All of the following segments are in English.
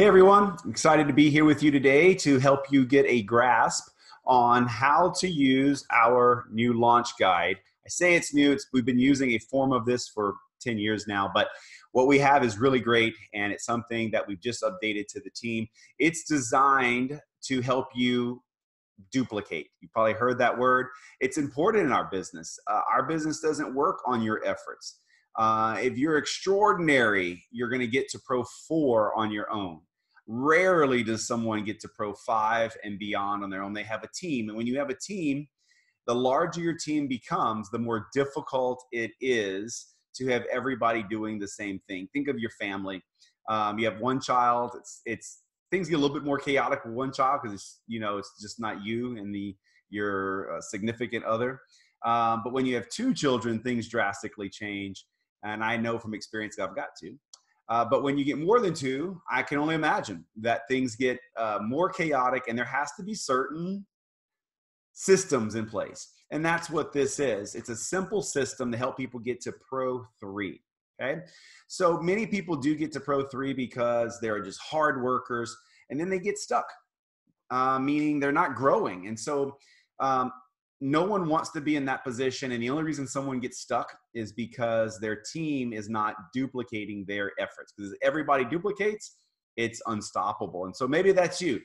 Hey everyone, I'm excited to be here with you today to help you get a grasp on how to use our new launch guide. I say it's new, we've been using a form of this for 10 years now, but what we have is really great and it's something that we've just updated to the team. It's designed to help you duplicate. You probably heard that word. It's important in our business. Our business doesn't work on your efforts. If you're extraordinary, you're going to get to Pro 4 on your own. Rarely does someone get to Pro 5 and beyond on their own. They have a team. And when you have a team, the larger your team becomes, the more difficult it is to have everybody doing the same thing. Think of your family. You have one child. It's things get a little bit more chaotic with one child because it's just not you and your significant other. But when you have two children, things drastically change. And I know from experience that I've got two. But when you get more than two, I can only imagine that things get more chaotic and there has to be certain systems in place. And that's what this is. It's a simple system to help people get to Pro 3. Okay. So many people do get to Pro 3 because they're just hard workers and then they get stuck, meaning they're not growing. And so no one wants to be in that position. And the only reason someone gets stuck is because their team is not duplicating their efforts. Because everybody duplicates, it's unstoppable. And so maybe that's you.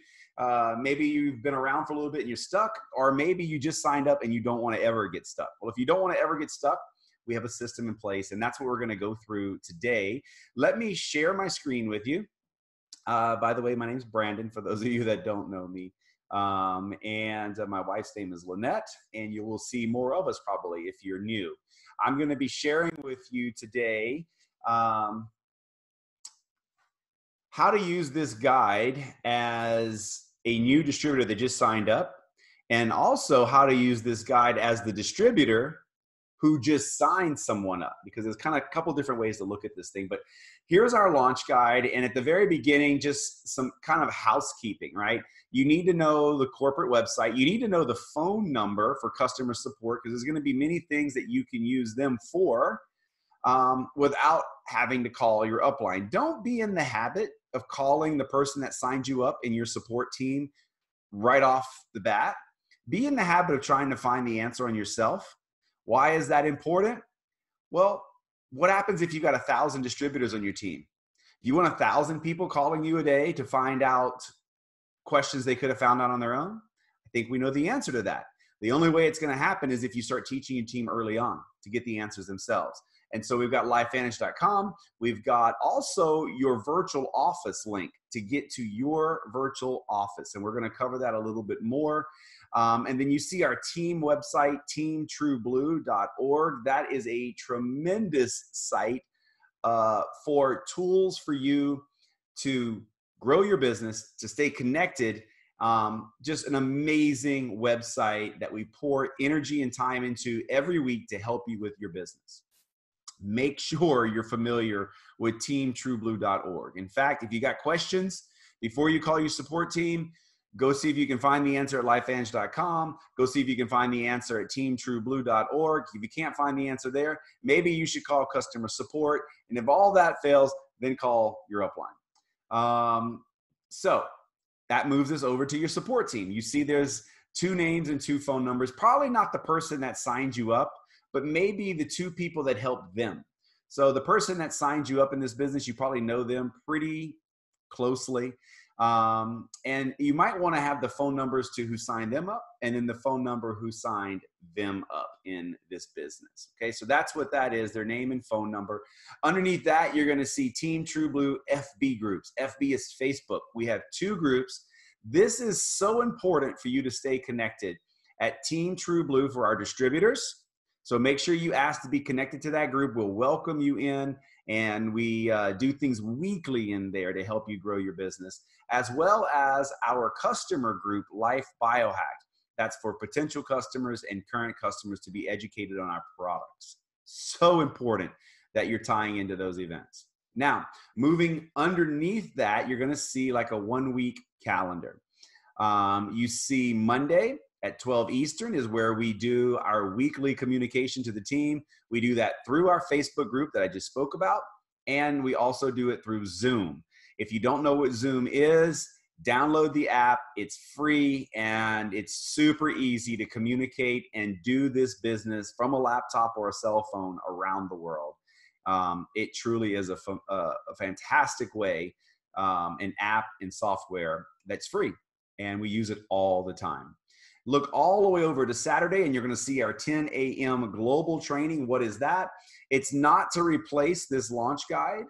Maybe you've been around for a little bit and you're stuck, or maybe you just signed up and you don't want to ever get stuck. Well, if you don't want to ever get stuck, we have a system in place, and that's what we're going to go through today. Let me share my screen with you. By the way, my name's Brandon, for those of you that don't know me. And my wife's name is Lynette, and you will see more of us probably if you're new. I'm going to be sharing with you today how to use this guide as a new distributor that just signed up, and also how to use this guide as the distributor who just signed someone up, because there's kind of a couple different ways to look at this thing. But here's our launch guide. And at the very beginning, just some kind of housekeeping, right? You need to know the corporate website. You need to know the phone number for customer support, because there's going to be many things that you can use them for without having to call your upline. Don't be in the habit of calling the person that signed you up in your support team right off the bat. Be in the habit of trying to find the answer on yourself. Why is that important? Well, what happens if you got 1,000 distributors on your team? You want 1,000 people calling you a day to find out questions they could have found out on their own? I think we know the answer to that. The only way it's going to happen is if you start teaching your team early on to get the answers themselves. And so we've got lifevantage.com. We've got also your virtual office link to get to your virtual office. And we're going to cover that a little bit more. And then you see our team website, teamtrueblue.org. That is a tremendous site for tools for you to grow your business, to stay connected. Just an amazing website that we pour energy and time into every week to help you with your business. Make sure you're familiar with teamtrueblue.org. In fact, if you got questions before you call your support team, go see if you can find the answer at lifevantage.com. Go see if you can find the answer at teamtrueblue.org. If you can't find the answer there, maybe you should call customer support. And if all that fails, then call your upline. So that moves us over to your support team. You see there's 2 names and 2 phone numbers. Probably not the person that signed you up, but maybe the 2 people that helped them. So the person that signed you up in this business, you probably know them pretty closely. And you might want to have the phone numbers to who signed them up and then the phone number who signed them up in this business. Okay, so that's what that is, their name and phone number. Underneath that, you're going to see Team True Blue FB groups. FB is Facebook. We have 2 groups. This is so important for you to stay connected at Team True Blue for our distributors. So make sure you ask to be connected to that group. We'll welcome you in. And we do things weekly in there to help you grow your business, as well as our customer group, Life Biohack. That's for potential customers and current customers to be educated on our products. So important that you're tying into those events. Now, moving underneath that, you're going to see like a 1-week calendar. You see Monday at 12 Eastern is where we do our weekly communication to the team. We do that through our Facebook group that I just spoke about, and we also do it through Zoom. If you don't know what Zoom is, download the app. It's free and it's super easy to communicate and do this business from a laptop or a cell phone around the world. It truly is a fantastic way, an app and software that's free, and we use it all the time. Look all the way over to Saturday, and you're going to see our 10 a.m. global training. What is that? It's not to replace this launch guide,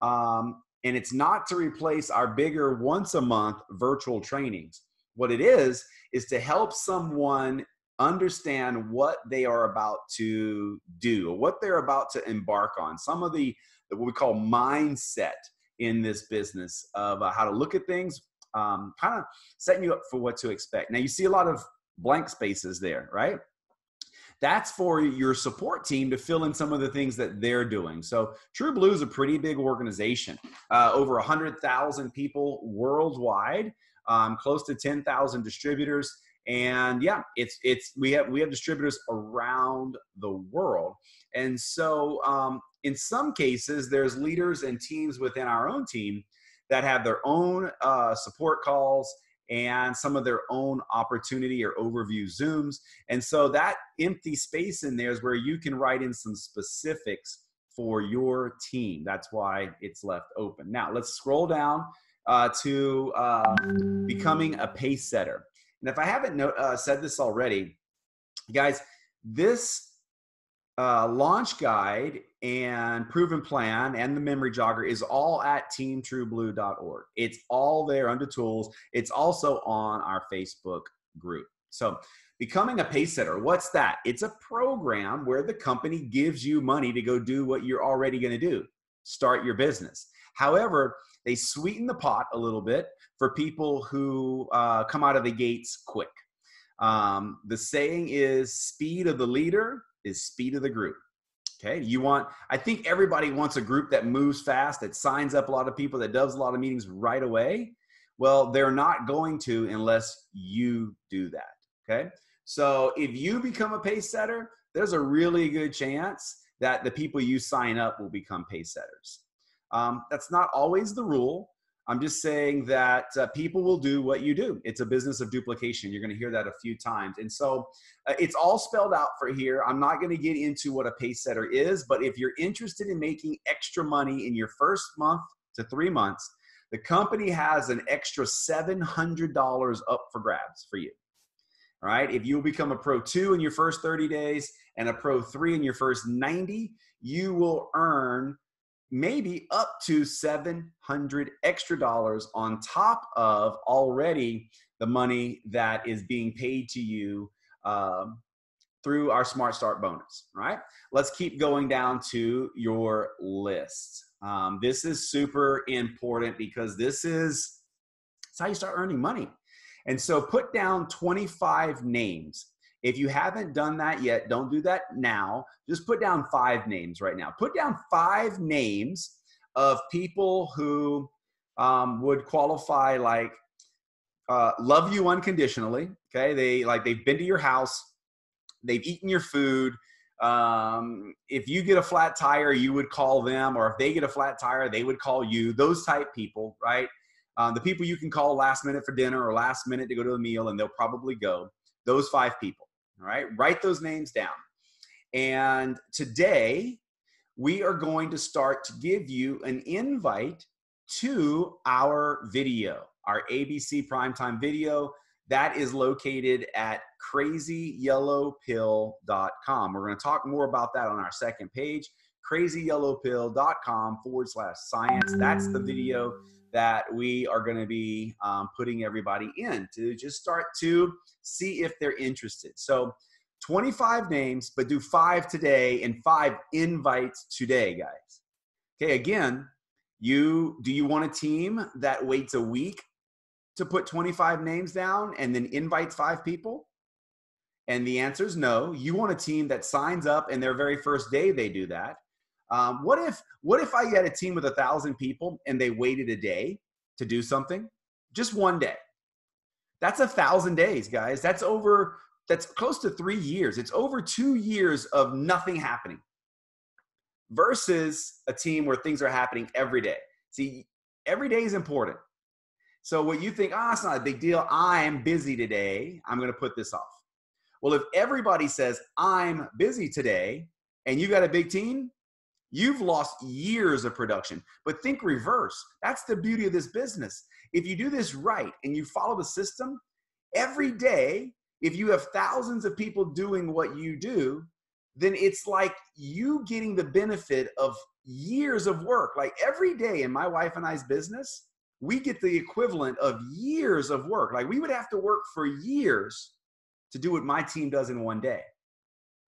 and it's not to replace our bigger once-a-month virtual trainings. What it is to help someone understand what they are about to do, or what they're about to embark on. Some of the what we call mindset in this business of how to look at things, kind of setting you up for what to expect. Now, you see a lot of blank spaces there, right? That's for your support team to fill in some of the things that they're doing. So TrueBlue is a pretty big organization, over 100,000 people worldwide, close to 10,000 distributors. And yeah, we have distributors around the world. And so in some cases, there's leaders and teams within our own team that have their own support calls and some of their own opportunity or overview Zooms. And so that empty space in there is where you can write in some specifics for your team. That's why it's left open. Now let's scroll down to becoming a pace setter. And if I haven't said this already, guys, this launch guide and proven plan and the memory jogger is all at teamtrueblue.org. It's all there under tools. It's also on our Facebook group. So becoming a pace setter, what's that? It's a program where the company gives you money to go do what you're already going to do, start your business. However, they sweeten the pot a little bit for people who come out of the gates quick. The saying is, speed of the leader is speed of the group. Okay, I think everybody wants a group that moves fast, that signs up a lot of people, that does a lot of meetings right away. Well, they're not going to unless you do that. Okay, so if you become a pace setter, there's a really good chance that the people you sign up will become pace setters. That's not always the rule. I'm just saying that people will do what you do. It's a business of duplication. You're going to hear that a few times. And so it's all spelled out for here. I'm not going to get into what a pace setter is, but if you're interested in making extra money in your first month to 3 months, the company has an extra $700 up for grabs for you. All right. If you become a Pro 2 in your first 30 days and a Pro 3 in your first 90, you will earn maybe up to $700 extra on top of already the money that is being paid to you through our Smart Start bonus, right? Let's keep going down to your list. This is super important because this is how you start earning money. And so put down 25 names. If you haven't done that yet, don't do that now. Just put down 5 names right now. Put down 5 names of people who would qualify like love you unconditionally. Okay, they've been to your house, they've eaten your food. If you get a flat tire, you would call them, or if they get a flat tire, they would call you. Those type people, right? The people you can call last minute for dinner or last minute to go to a meal, and they'll probably go. Those 5 people. All right, write those names down. And today, we are going to start to give you an invite to our video, our ABC Primetime video that is located at crazyyellowpill.com. We're going to talk more about that on our second page, crazyyellowpill.com/science. That's the video that we are going to be putting everybody in to just start to see if they're interested. So 25 names, but do 5 today and 5 invites today, guys. Okay, again, do you want a team that waits a week to put 25 names down and then invites 5 people? And the answer is no. You want a team that signs up and their very first day they do that. What if I get a team with 1,000 people and they waited a day to do something? Just one day. That's 1,000 days, guys. That's close to 3 years. It's over 2 years of nothing happening versus a team where things are happening every day. See, Every day is important. So what you think, it's not a big deal. I'm busy today. I'm going to put this off. Well, if everybody says, I'm busy today, and you got a big team, you've lost years of production. But think reverse. That's the beauty of this business. If you do this right and you follow the system, every day, if you have thousands of people doing what you do, then it's like you getting the benefit of years of work. Like every day in my wife and I's business, we get the equivalent of years of work. Like we would have to work for years to do what my team does in one day.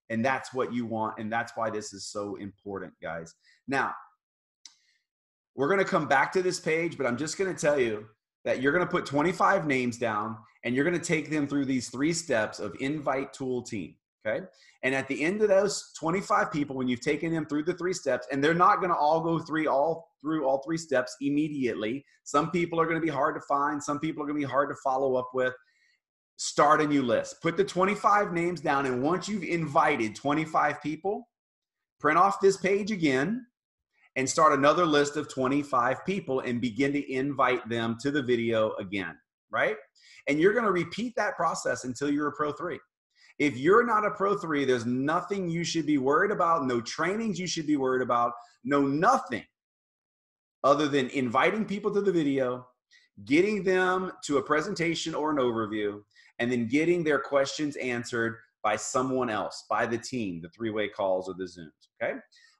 And that's what you want. And that's why this is so important, guys. Now, we're going to come back to this page, but I'm just going to tell you that you're going to put 25 names down and you're going to take them through these 3 steps of invite tool team. Okay. And at the end of those 25 people, when you've taken them through the 3 steps, and they're not going to all go through all 3 steps immediately. Some people are going to be hard to find. Some people are going to be hard to follow up with. Start a new list. Put the 25 names down. And once you've invited 25 people, print off this page again and start another list of 25 people and begin to invite them to the video again, right? And you're going to repeat that process until you're a Pro 3. If you're not a Pro 3, there's nothing you should be worried about, no trainings you should be worried about, no nothing other than inviting people to the video, getting them to a presentation or an overview, and then getting their questions answered by someone else, by the team, the 3-way calls or the Zooms, okay?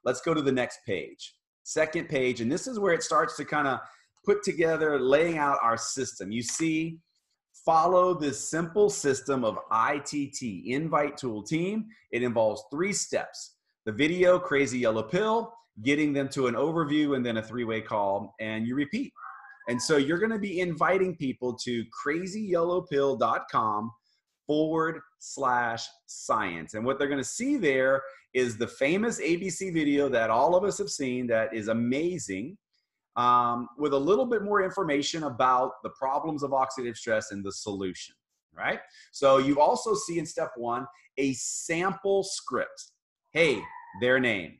Let's go to the next page. Second page, and this is where it starts to kind of put together, laying out our system. You see, follow this simple system of ITT, Invite Tool Team. It involves 3 steps. The video, Crazy Yellow Pill, getting them to an overview, and then a 3-way call, and you repeat. And so you're going to be inviting people to crazyyellowpill.com/science. And what they're going to see there is the famous ABC video that all of us have seen that is amazing, with a little bit more information about the problems of oxidative stress and the solution, right? So you also see in step 1 a sample script. Hey, their name,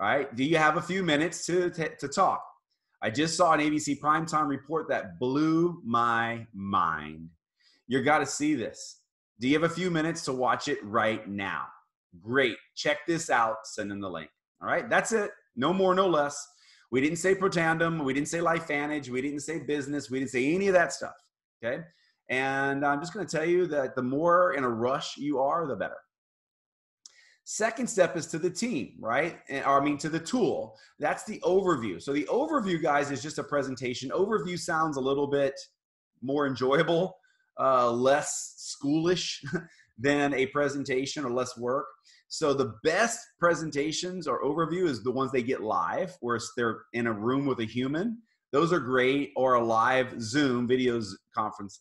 all right? Do you have a few minutes to talk? I just saw an ABC primetime report that blew my mind. You got to see this. Do you have a few minutes to watch it right now? Great. Check this out. Send them the link. All right. That's it. No more, no less. We didn't say Protandim. We didn't say LifeVantage. We didn't say business. We didn't say any of that stuff. Okay. And I'm just going to tell you that the more in a rush you are, the better. Second step is to the team, right? Or I mean to the tool. That's the overview. So the overview, guys, is just a presentation. Overview sounds a little bit more enjoyable, less schoolish than a presentation or less work. So the best presentations or overview is the ones they get live, where they're in a room with a human. Those are great, or a live Zoom videos conference.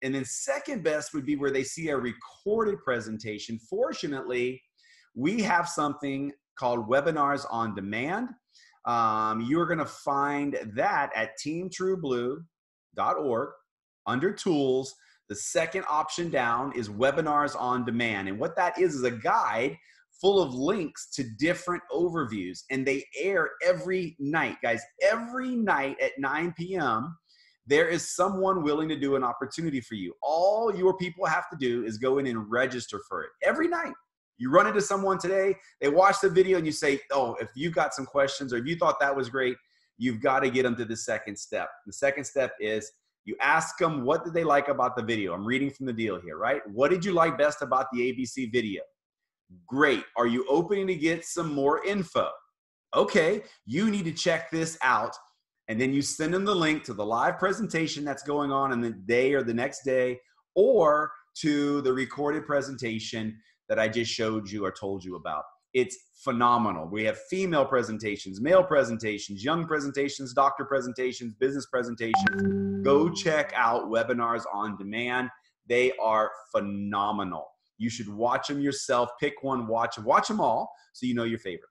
And then second best would be where they see a recorded presentation. Fortunately, we have something called Webinars on Demand. You're going to find that at teamtrueblue.org under Tools. The second option down is Webinars on Demand. And what that is a guide full of links to different overviews. And they air every night, guys. Every night at 9 p.m., there is someone willing to do an opportunity for you. All your people have to do is go in and register for it. Every night, you run into someone today, they watch the video and you say, oh, if you've got some questions or if you thought that was great, you've got to get them to the second step. The second step is you ask them, what did they like about the video? I'm reading from the deal here, right? What did you like best about the ABC video? Great. Are you open to get some more info? Okay, you need to check this out. And then you send them the link to the live presentation that's going on in the day or the next day, or to the recorded presentation that I just showed you or told you about. It's phenomenal. We have female presentations, male presentations, young presentations, doctor presentations, business presentations. Go check out Webinars on Demand. They are phenomenal. You should watch them yourself. Pick one, watch them all so you know your favorite.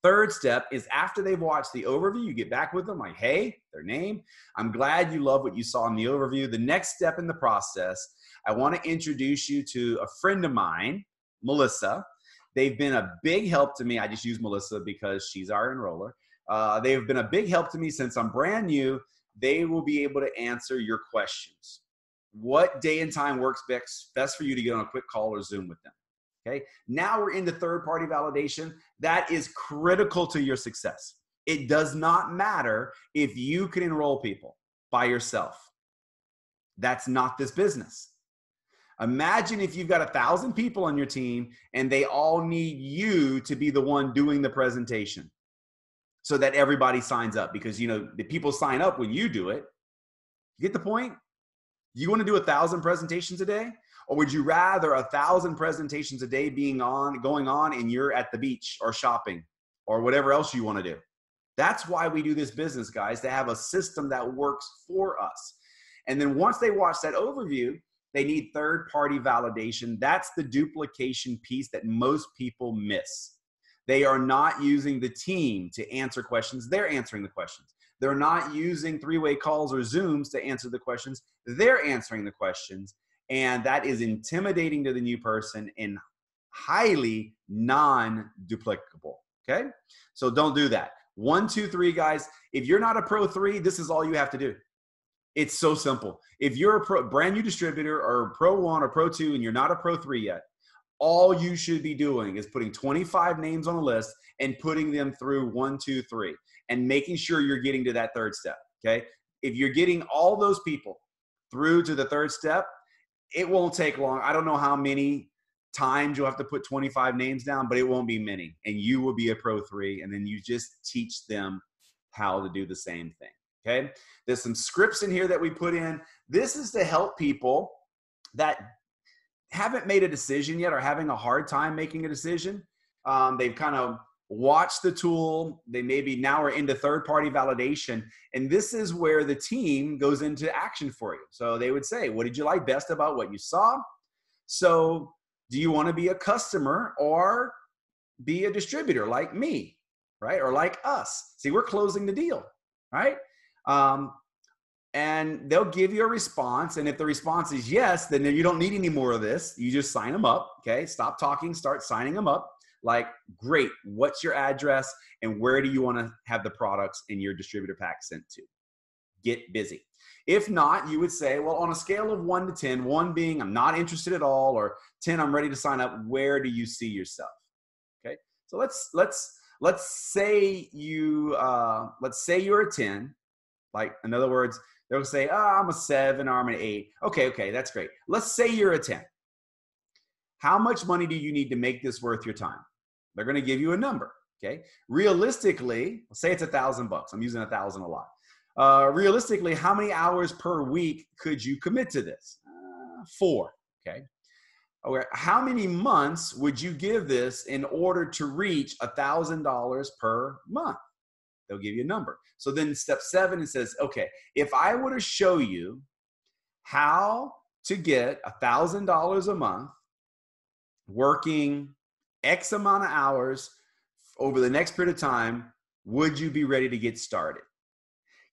Third step is after they've watched the overview, you get back with them like, hey, their name. I'm glad you love what you saw in the overview. The next step in the process, I want to introduce you to a friend of mine, Melissa. They've been a big help to me. I just use Melissa because she's our enroller. They've been a big help to me since I'm brand new. They will be able to answer your questions. What day and time works best for you to get on a quick call or Zoom with them? Okay. Now we're into third-party validation. That is critical to your success. It does not matter if you can enroll people by yourself. That's not this business. Imagine if you've got 1,000 people on your team and they all need you to be the one doing the presentation so that everybody signs up, because the people sign up when you do it. You get the point? You want to do 1,000 presentations a day? Or would you rather 1,000 presentations a day going on and you're at the beach or shopping or whatever else you want to do? That's why we do this business, guys, to have a system that works for us. And then once they watch that overview, they need third-party validation. That's the duplication piece that most people miss. They are not using the team to answer questions. They're answering the questions. They're not using three-way calls or Zooms to answer the questions. They're answering the questions. And that is intimidating to the new person and highly non-duplicable, okay? So don't do that. 1, 2, 3, guys. If you're not a Pro 3, this is all you have to do. It's so simple. If you're a brand new distributor or Pro 1 or Pro 2 and you're not a Pro 3 yet, all you should be doing is putting 25 names on a list and putting them through 1, 2, 3 and making sure you're getting to that third step, okay? If you're getting all those people through to the third step, it won't take long. I don't know how many times you'll have to put 25 names down, but it won't be many. And you will be a Pro 3, and then you just teach them how to do the same thing, okay? There's some scripts in here that we put in. This is to help people that haven't made a decision yet or having a hard time making a decision. They've kind of watched the tool. They maybe now are into third-party validation. And this is where the team goes into action for you. So they would say, what did you like best about what you saw? So do you want to be a customer or be a distributor like me, right? Or like us? See, we're closing the deal, right? And they'll give you a response. And if the response is yes, then you don't need any more of this. You just sign them up, okay? Stop talking, start signing them up. Like, great, what's your address and where do you want to have the products in your distributor pack sent to? Get busy. If not, you would say, well, on a scale of 1 to 10, 1 being I'm not interested at all, or 10, I'm ready to sign up, where do you see yourself? Okay, so let's say you're a 10. Like, in other words, they'll say, oh, I'm a 7 or I'm an 8. Okay, that's great. Let's say you're a 10. How much money do you need to make this worth your time? They're going to give you a number, okay? Realistically, say it's $1,000. I'm using 1,000 a lot. Realistically, how many hours per week could you commit to this? 4, okay? How many months would you give this in order to reach $1,000 per month? They'll give you a number. So then step 7, it says, okay, if I were to show you how to get $1,000 a month, working X amount of hours over the next period of time, would you be ready to get started?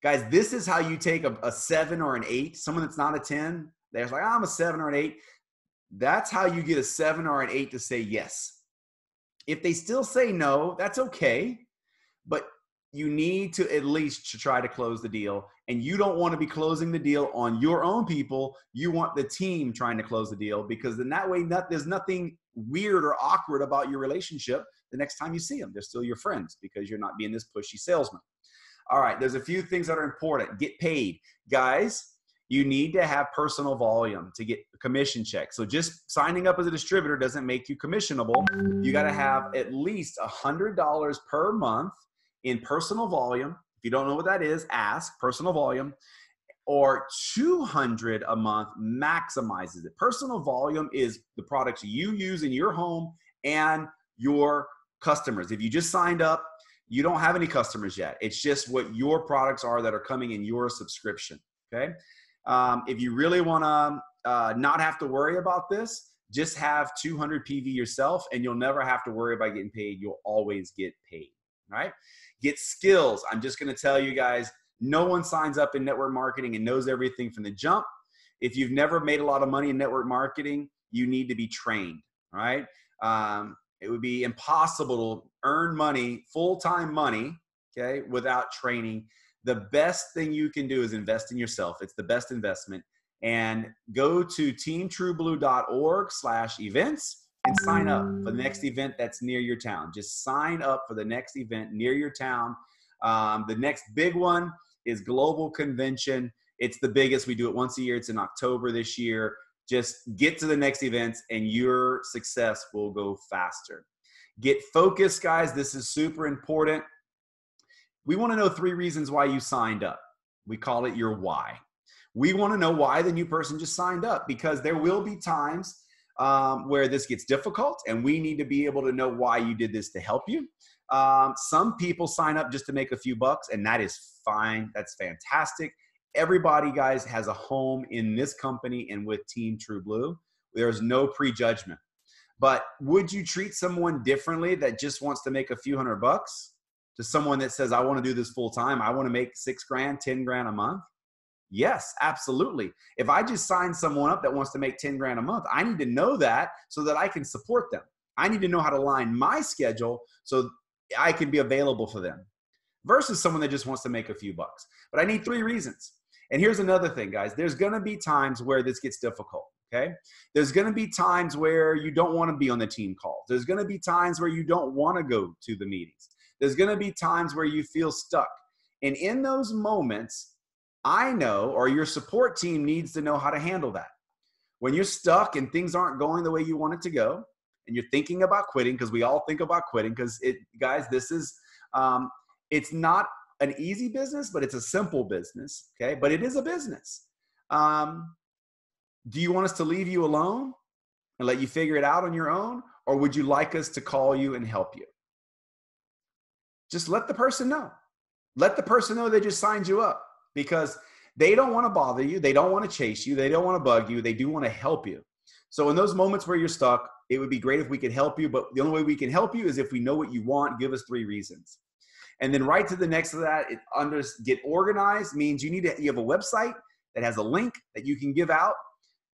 Guys, this is how you take a 7 or an 8, someone that's not a 10, they're like, I'm a 7 or an 8. That's how you get a 7 or an 8 to say yes. If they still say no, that's okay, but you need to at least try to close the deal. And you don't want to be closing the deal on your own people. You want the team trying to close the deal, because then that way there's nothing weird or awkward about your relationship the next time you see them. They're still your friends because you're not being this pushy salesman. All right, there's a few things that are important. Get paid. Guys, you need to have personal volume to get a commission check. So just signing up as a distributor doesn't make you commissionable. You got to have at least $100 per month in personal volume. If you don't know what that is, ask. Personal volume. Or 200 a month maximizes it. Personal volume is the products you use in your home and your customers. If you just signed up, you don't have any customers yet. It's just what your products are that are coming in your subscription, okay? If you really want to not have to worry about this, just have 200 PV yourself and you'll never have to worry about getting paid. You'll always get paid, right? Get skills. I'm just going to tell you guys, no one signs up in network marketing and knows everything from the jump. If you've never made a lot of money in network marketing, you need to be trained, right? It would be impossible to earn money, full-time money, okay, without training. The best thing you can do is invest in yourself. It's the best investment. And go to teamtrueblue.org/events and sign up for the next event that's near your town. Just sign up for the next event near your town. The next big one is Global Convention. It's the biggest. We do it once a year. It's in October this year. Just get to the next events and your success will go faster. Get focused, guys. This is super important. We want to know 3 reasons why you signed up. We call it your why. We want to know why the new person just signed up, because there will be times where this gets difficult, and we need to be able to know why you did this to help you. Some people sign up just to make a few bucks, and that is fine. That's fantastic. Everybody, guys, has a home in this company and with Team True Blue. There's no prejudgment. But would you treat someone differently that just wants to make a few $100 to someone that says, I want to do this full time, I want to make $6 grand, 10 grand a month? Yes, absolutely. If I just sign someone up that wants to make 10 grand a month, I need to know that so that I can support them. I need to know how to line my schedule so I can be available for them, versus someone that just wants to make a few bucks. But I need 3 reasons. And here's another thing, guys. There's going to be times where this gets difficult, okay? There's going to be times where you don't want to be on the team calls. There's going to be times where you don't want to go to the meetings. There's going to be times where you feel stuck. And in those moments, I know, or your support team needs to know how to handle that. When you're stuck and things aren't going the way you want it to go, and you're thinking about quitting, because we all think about quitting, because guys, this is, it's not an easy business, but it's a simple business, okay? But it is a business. Do you want us to leave you alone and let you figure it out on your own? Or would you like us to call you and help you? Just let the person know. Let the person know they just signed you up, because they don't want to bother you. They don't want to chase you. They don't want to bug you. They do want to help you. So in those moments where you're stuck, it would be great if we could help you. But the only way we can help you is if we know what you want. Give us 3 reasons. And then right to the next of that, get organized means you have a website that has a link that you can give out.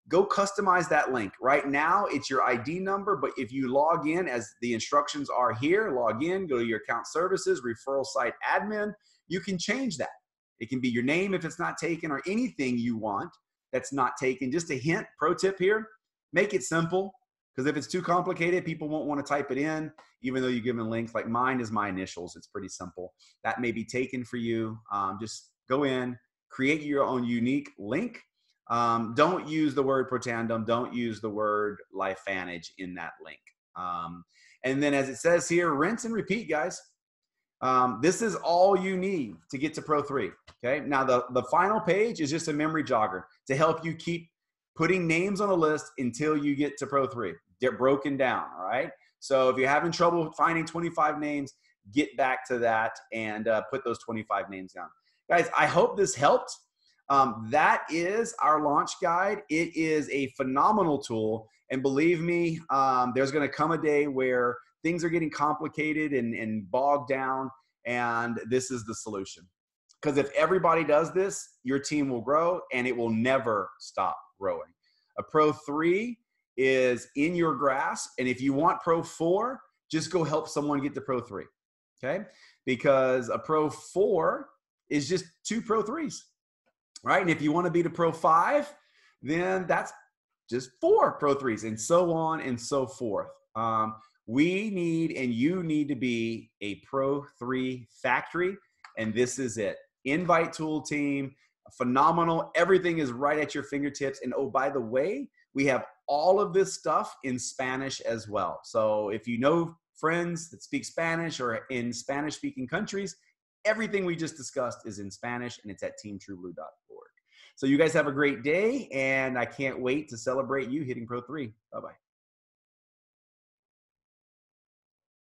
Go customize that link. Right now, it's your ID number, but if you log in as the instructions are here, log in, go to your account services, referral site admin, you can change that. It can be your name if it's not taken, or anything you want that's not taken. Just a hint, pro tip here, make it simple, because if it's too complicated, people won't want to type it in, even though you give them links. Like mine is my initials. It's pretty simple. That may be taken for you. Just go in, create your own unique link. Don't use the word protandum. Don't use the word Lifanage in that link. And then as it says here, rinse and repeat, guys. This is all you need to get to Pro 3. Okay. Now the final page is just a memory jogger to help you keep putting names on a list until you get to Pro 3. They're broken down. All right. So if you're having trouble finding 25 names, get back to that and put those 25 names down. Guys, I hope this helped. That is our launch guide. It is a phenomenal tool. And believe me, there's going to come a day where things are getting complicated and bogged down. And this is the solution. Because if everybody does this, your team will grow and it will never stop growing. A Pro 3 is in your grasp. And if you want Pro 4, just go help someone get to Pro 3. Okay? Because a Pro 4 is just 2 Pro 3s. Right? And if you want to be to Pro 5, then that's just 4 Pro 3s, and so on and so forth. We need, and you need to be a Pro 3 factory, and this is it. Invite tool team, phenomenal. Everything is right at your fingertips. And oh, by the way, we have all of this stuff in Spanish as well. So if you know friends that speak Spanish or in Spanish-speaking countries, everything we just discussed is in Spanish, and it's at teamtrueblue.org. So you guys have a great day, and I can't wait to celebrate you hitting Pro 3. Bye-bye.